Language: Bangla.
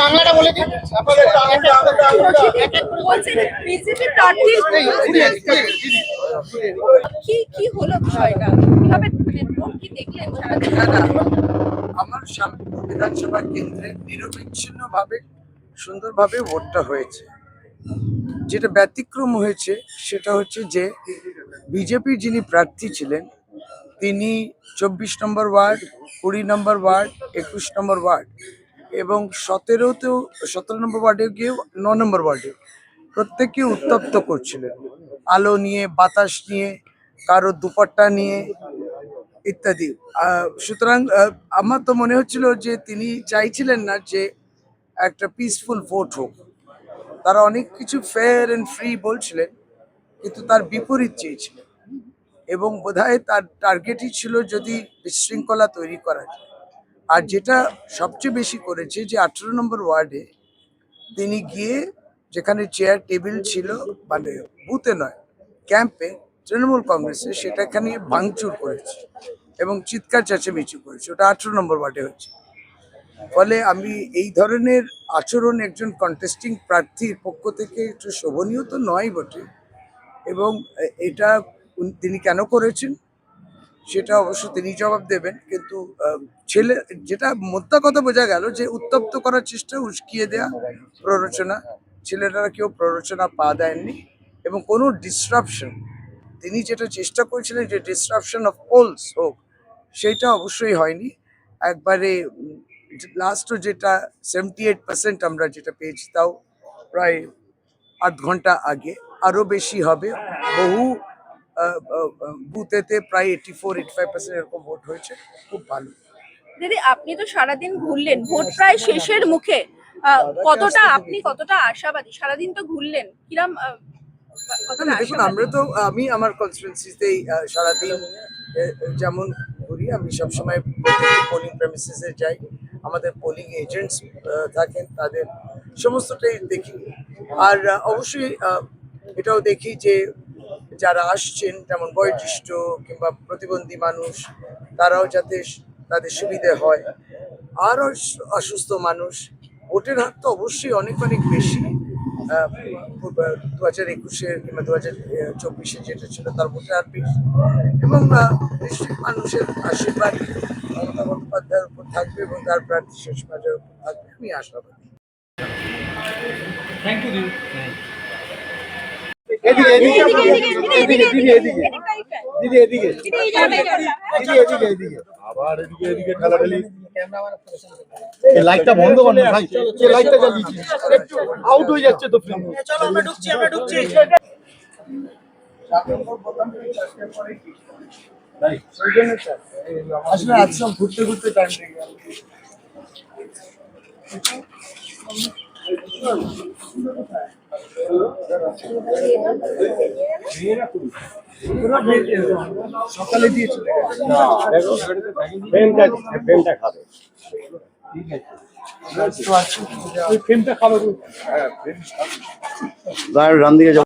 বাংলাটা বলে দিন। কি হলো বিষয়টা, কিভাবে ভোট কি দেখলেন? আমার শান্তিপুর বিধানসভা কেন্দ্রে নিরবিচ্ছিন্নভাবে সুন্দরভাবে ভোটটা হয়েছে। যেটা ব্যতিক্রম হয়েছে সেটা হচ্ছে যে বিজেপির যিনি প্রার্থী ছিলেন তিনি 24 নম্বর ওয়ার্ড, 20 নম্বর ওয়ার্ড, 21 নম্বর ওয়ার্ড এবং 17 নম্বর ওয়ার্ডে গিয়ে 9 নম্বর ওয়ার্ডে প্রত্যেককে উত্তপ্ত করছিলেন, আলো নিয়ে, বাতাস নিয়ে, কারো দুপাট্টা নিয়ে ইত্যাদি। সুতরাং আমার তো মনে হচ্ছিল যে তিনি চাইছিলেন না যে একটা পিসফুল ভোট হোক। তারা অনেক কিছু ফেয়ার অ্যান্ড ফ্রি বলছিলেন, কিন্তু তার বিপরীত চেয়েছিলেন এবং বোধহয় তার টার্গেটই ছিল যদি বিশৃঙ্খলা তৈরি করা যায়। আর যেটা সবচেয়ে বেশি করেছে যে 18 নম্বর ওয়ার্ডে তিনি গিয়ে যেখানে চেয়ার টেবিল ছিল, মানে বুথে নয়, ক্যাম্পে তৃণমূল কংগ্রেসে, সেটাখানে ভাঙচুর করেছে এবং চিৎকার চেঁচামেচি করেছে। ওটা 18 নম্বর ওয়ার্ডে হচ্ছে। ফলে আমি এই ধরনের আচরণ একজন কন্টেস্টিং প্রার্থীর পক্ষ থেকে একটু শোভনীয় তো নয় বটে, এবং এটা তিনি কেন করেছেন সেটা অবশ্য তিনি জবাব দেবেন। কিন্তু ছেলে, যেটা মোদ্দা কথা বোঝা গেল যে উত্তপ্ত করার চেষ্টা, উস্কিয়ে দেয়া, প্ররোচনা, ছেলেরা কেউ প্ররোচনা পা দেননি এবং কোনো ডিসরাপশন, তিনি যেটা চেষ্টা করেছিলেন যে ডিসরাপশন অফ পোলস হোক, সেইটা অবশ্যই হয়নি। একবারে লাস্টও যেটা 78% আমরা যেটা পেয়েছি, তাও প্রায় 8 ঘন্টা আগে, আরও বেশি হবে। বহু বুথেতে প্রায় 84-85% এরকম ভোট হয়েছে। খুব ভালো। দিদি, আপনি তো সারাদিন ঘুরলেন, ভোট প্রায় শেষের মুখে, কতটা আশাবাদী? সারাদিন তো ঘুরলেন, কিরম দেখুন, আমরা তো, আমি আমার কনস্টিটুয়েন্সিতেই সারাদিন যেমন ঘুরি, আমি সবসময় পোলিং প্রেমিসেসে যাই, আমাদের পোলিং এজেন্টস থাকেন, তাদের সমস্তটাই দেখি। আর অবশ্যই এটাও দেখি যে যারা আসছেন, যেমন বয়োজ্যেষ্ঠ কিংবা প্রতিবন্ধী মানুষ, তারাও যাতে তাদের সুবিধে হয়। আর অসুস্থ মানুষ, ভোটের হার তো অবশ্যই অনেক অনেক বেশি 2021-এর কিংবা 2024-এ যেটা ছিল তার ভোটের হার বেশি, এবং নিশ্চয়ই মানুষের আশীর্বাদ মমতা বন্দ্যোপাধ্যায়ের উপর থাকবে এবং তার প্রার্থী সুষমার উপর থাকবে, আমি আশাবাদী। থ্যাংক ইউ দিদি। আবার এদিকে ঠেলাঠেলি। লাইটটা বন্ধ কর না ভাই, লাইটটা জ্বালিয়েছি, আউট হয়ে যাচ্ছে তো। চলো আমরা ঢুকছি। আসলে আজকাল ঘুরতে ঘুরতে টাইম লেগে গেল। সকালে দিয়ে চলে ফ্রেমটা খাবে। ঠিক আছে, ফ্রেমটা খাবো। রান দিকে